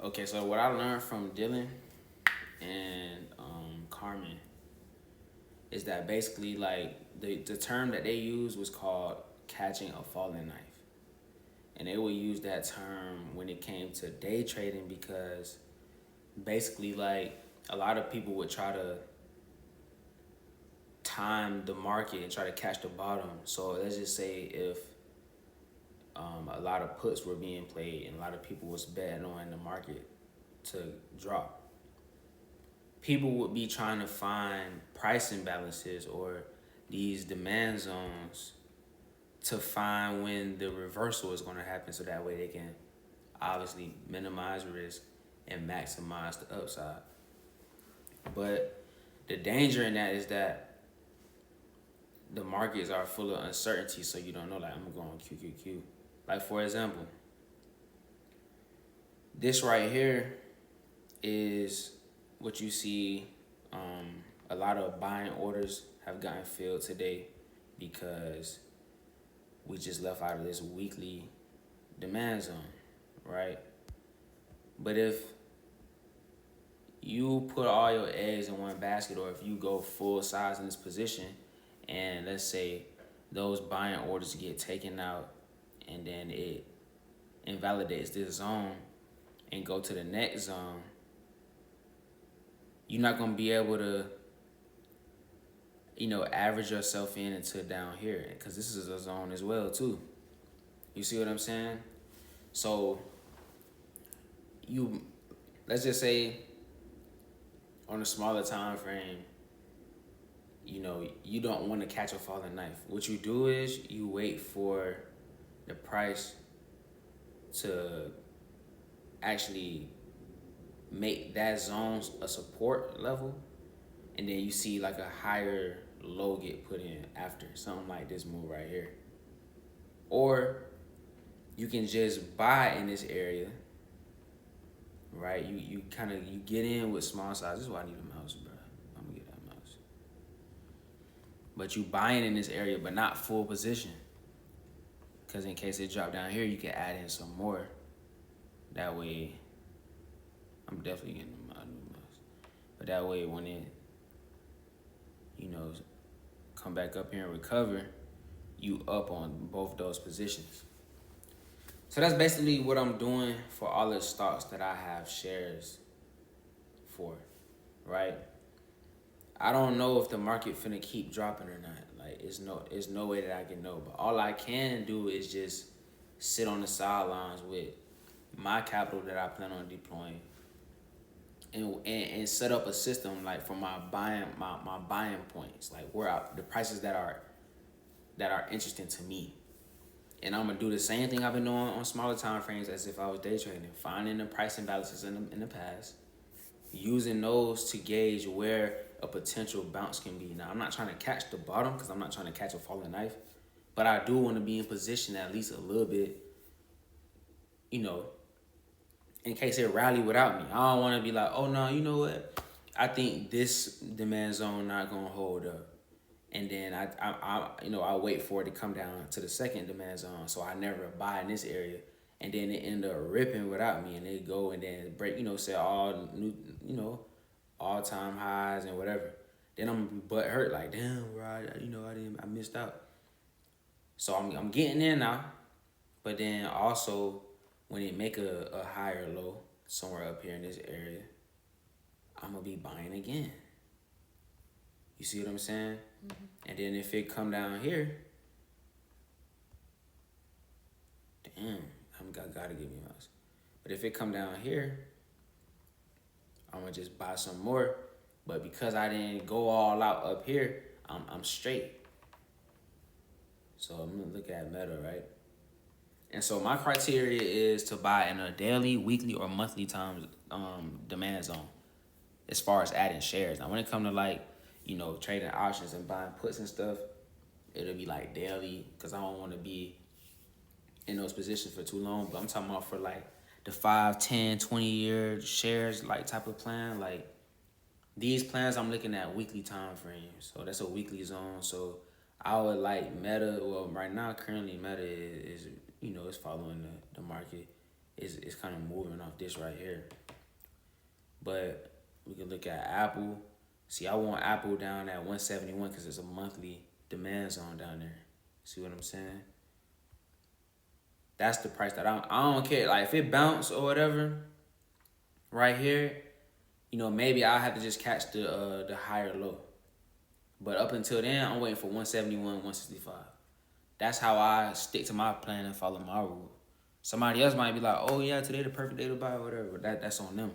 Okay, so what I learned from Dylan and Carmen is that basically like the term that they used was called catching a falling knife. And they would use that term when it came to day trading because basically like a lot of people would try to time the market and try to catch the bottom. So let's just say if a lot of puts were being played and a lot of people was betting on the market to drop, people would be trying to find price imbalances or these demand zones to find when the reversal is going to happen so that way they can obviously minimize risk and maximize the upside. But the danger in that is that the markets are full of uncertainty, so you don't know, like, I'm going QQQ. Like, for example, this right here is what you see. A lot of buying orders have gotten filled today because we just left out of this weekly demand zone, right? But if you put all your eggs in one basket, or if you go full size in this position, and let's say those buying orders get taken out, and then it invalidates this zone and go to the next zone, you're not gonna be able to, average yourself in until down here, because this is a zone as well too. You see what I'm saying? So you, let's just say on a smaller time frame, you don't want to catch a falling knife. What you do is you wait for the price to actually make that zone a support level, and then you see like a higher low get put in after something like this move right here. Or you can just buy in this area, right? You kind of, you get in with small size. This is why I need a mouse, bro. I'm gonna get that mouse. But you buying in this area, but not full position, because in case it drop down here, you can add in some more. That way, I'm definitely getting a new mouse. But that way, when it, come back up here and recover, you up on both those positions. So that's basically what I'm doing for all the stocks that I have shares for, right? I don't know if the market finna keep dropping or not. Like, it's no way that I can know. But all I can do is just sit on the sidelines with my capital that I plan on deploying, and set up a system like for my buying points, like the prices that are interesting to me. And I'm gonna do the same thing I've been doing on smaller time frames as if I was day trading, finding the price imbalances in the past, using those to gauge where a potential bounce can be. Now, I'm not trying to catch the bottom because I'm not trying to catch a falling knife, but I do want to be in position at least a little bit, in case it rally without me. I don't want to be like, oh no, you know what? I think this demand zone not gonna hold up, and then I wait for it to come down to the second demand zone, so I never buy in this area, and then it end up ripping without me, and they go and then break, set all new, all time highs and whatever. Then I'm gonna be butt hurt, like, damn, bro, I missed out. So I'm getting in now, but then also when it make a higher low somewhere up here in this area, I'm gonna be buying again. You see what I'm saying? Mm-hmm. And then if it come down here, damn, gotta give me a mouse. But if it come down here, I'm gonna just buy some more. But because I didn't go all out up here, I'm straight. So I'm gonna look at Meta, right? And so my criteria is to buy in a daily, weekly, or monthly times demand zone as far as adding shares. Now, when it comes to like, trading options and buying puts and stuff, it'll be like daily because I don't want to be in those positions for too long. But I'm talking about for like the 5, 10, 20-year shares like type of plan. Like these plans, I'm looking at weekly time frames. So that's a weekly zone. So I would like Meta. Well, right now, currently Meta is it's following the market. is kind of moving off this right here. But we can look at Apple. See, I want Apple down at 171 because it's a monthly demand zone down there. See what I'm saying? That's the price that I don't care. Like if it bounce or whatever, right here, maybe I'll have to just catch the higher low. But up until then, I'm waiting for 171, 165. That's how I stick to my plan and follow my rule. Somebody else might be like, oh yeah, today the perfect day to buy or whatever. But that's on them.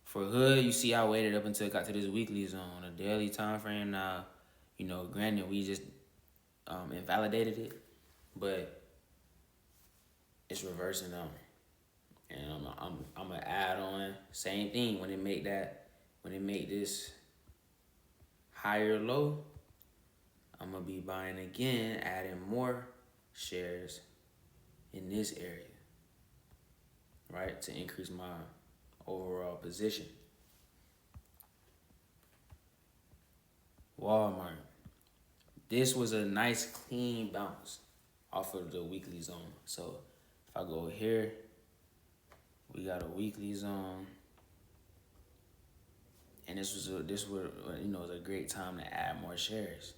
For hood, you see I waited up until it got to this weekly zone, a daily time frame now. Granted, we just invalidated it, but it's reversing now. And I'm gonna add on same thing when it make this higher low. I'm gonna be buying again, adding more shares in this area, right, to increase my overall position. Walmart. This was a nice clean bounce off of the weekly zone. So if I go here, we got a weekly zone, and this was a great time to add more shares.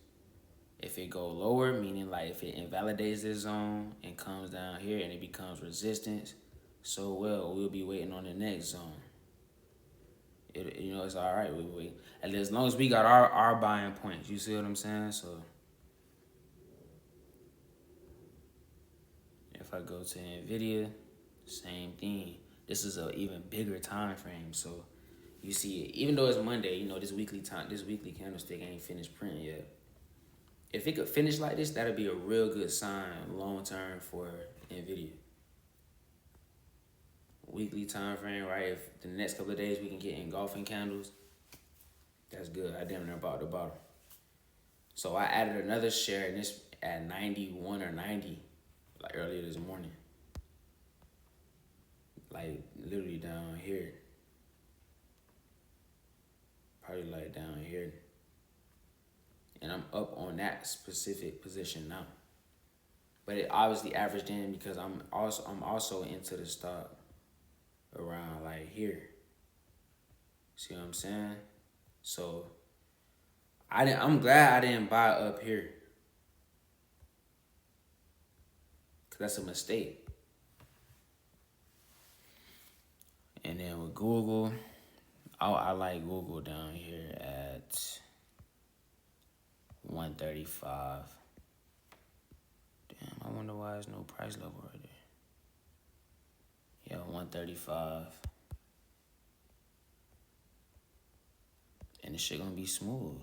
If it go lower, meaning like if it invalidates this zone and comes down here and it becomes resistance, so we'll be waiting on the next zone. It's all right. We wait, and as long as we got our buying points, you see what I'm saying? So if I go to Nvidia, same thing. This is an even bigger time frame. So you see it, even though it's Monday, this weekly candlestick ain't finished printing yet. If it could finish like this, that'd be a real good sign long term for Nvidia. Weekly time frame, right? If the next couple of days we can get engulfing candles, that's good. I damn near bought the bottom. So I added another share in this at 91 or 90, like earlier this morning. Like literally down here. Probably like down here. And I'm up on that specific position now. But it obviously averaged in because I'm also into the stock around like here. See what I'm saying? So I'm glad I didn't buy up here. Cause that's a mistake. And then with Google, I like Google down here at 135. Damn, I wonder why there's no price level right there. Yeah, 135. And this shit gonna be smooth.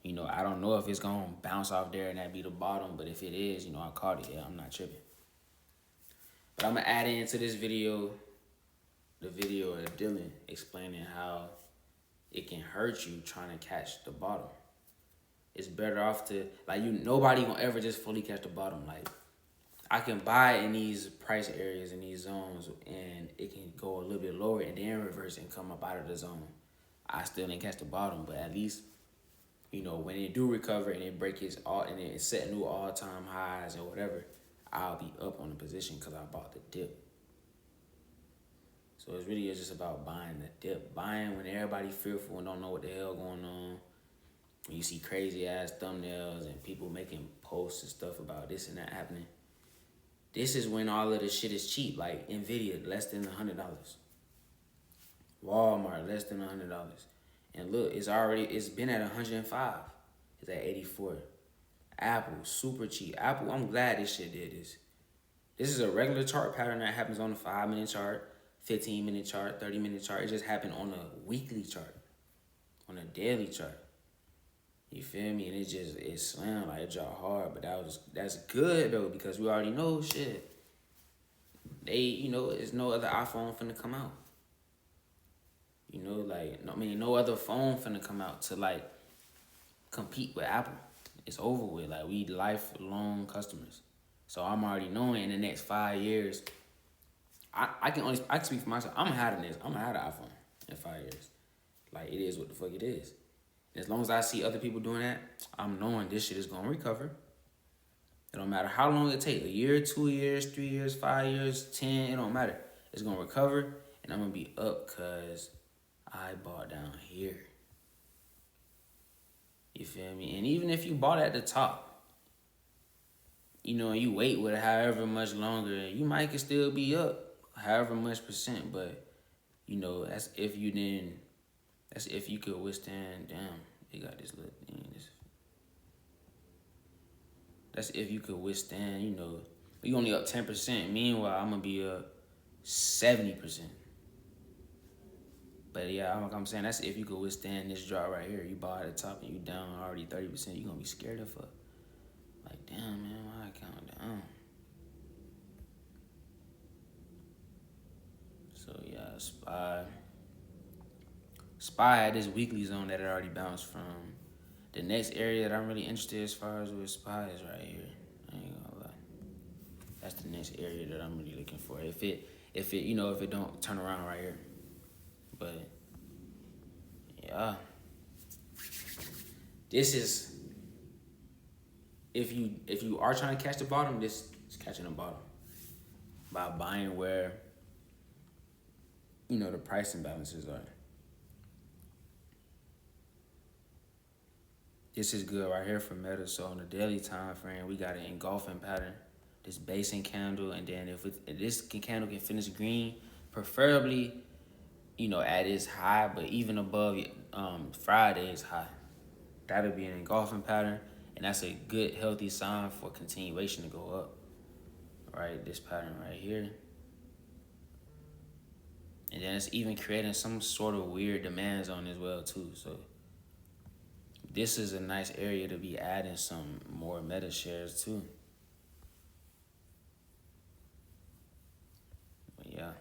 I don't know if it's gonna bounce off there and that be the bottom, but if it is, I caught it. Yeah, I'm not tripping. But I'm gonna add into this video the video of Dylan explaining how it can hurt you trying to catch the bottom. It's better off to, nobody gonna ever just fully catch the bottom. Like, I can buy in these price areas, in these zones, and it can go a little bit lower and then reverse and come up out of the zone. I still didn't catch the bottom, but at least, when it do recover and it and it set new all-time highs or whatever, I'll be up on the position because I bought the dip. So it's really just about buying the dip. Buying when everybody fearful and don't know what the hell going on. When you see crazy ass thumbnails and people making posts and stuff about this and that happening. This is when all of this shit is cheap. Like Nvidia, less than $100. Walmart, less than $100. And look, it's been at 105. It's at 84. Apple, super cheap. Apple, I'm glad this shit did this. This is a regular chart pattern that happens on the 5-minute chart, 15-minute chart, 30-minute chart. It just happened on a weekly chart, on a daily chart. You feel me? And it slammed, like it dropped hard, but that's good though, because we already know shit. There's no other iPhone finna come out. No other phone finna come out to compete with Apple. It's over with. We lifelong customers. So I'm already knowing in the next 5 years, I can speak for myself. I'm gonna have an iPhone in 5 years. It is what the fuck it is. As long as I see other people doing that, I'm knowing this shit is gonna recover. It don't matter how long it take, a year, 2 years, 3 years, 5 years, 10, it don't matter. It's gonna recover and I'm gonna be up cause I bought down here. You feel me? And even if you bought at the top, you know, and you wait with it however much longer, you might can still be up however much percent, but you know, that's if you could withstand, damn, they got this little thing, that's if you could withstand, you know, you only up 10%. Meanwhile, I'm gonna be up 70%. But yeah, I'm saying that's if you could withstand this drop right here. You bought at the top and you down already 30%. You gonna be scared of fuck. Like, damn, man, my account down. So yeah, SPY had this weekly zone that it already bounced from. The next area that I'm really interested as far as with SPY is right here. I ain't gonna lie. That's the next area that I'm really looking for. If it if it don't turn around right here. But yeah. This is if you are trying to catch the bottom, this is catching the bottom. By buying where the price imbalances are. This is good right here for Meta. So on the daily time frame, we got an engulfing pattern, this basing candle, and then if this candle can finish green, preferably, at its high, but even above Friday's high, that'll be an engulfing pattern, and that's a good healthy sign for continuation to go up. Right, this pattern right here. And then it's even creating some sort of weird demands on as well too. So this is a nice area to be adding some more Meta shares too. But yeah.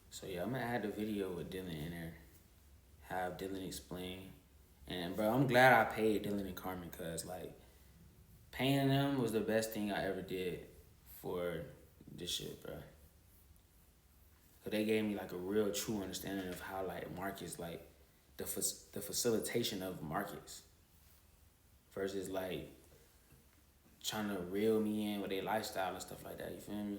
So yeah, I'm gonna add the video with Dylan in there. Have Dylan explain. And bro, I'm glad I paid Dylan and Carmen because like paying them was the best thing I ever did for this shit, bro. Cause they gave me like a real true understanding of how like markets, like the facilitation of markets versus like trying to reel me in with their lifestyle and stuff like that. You feel me?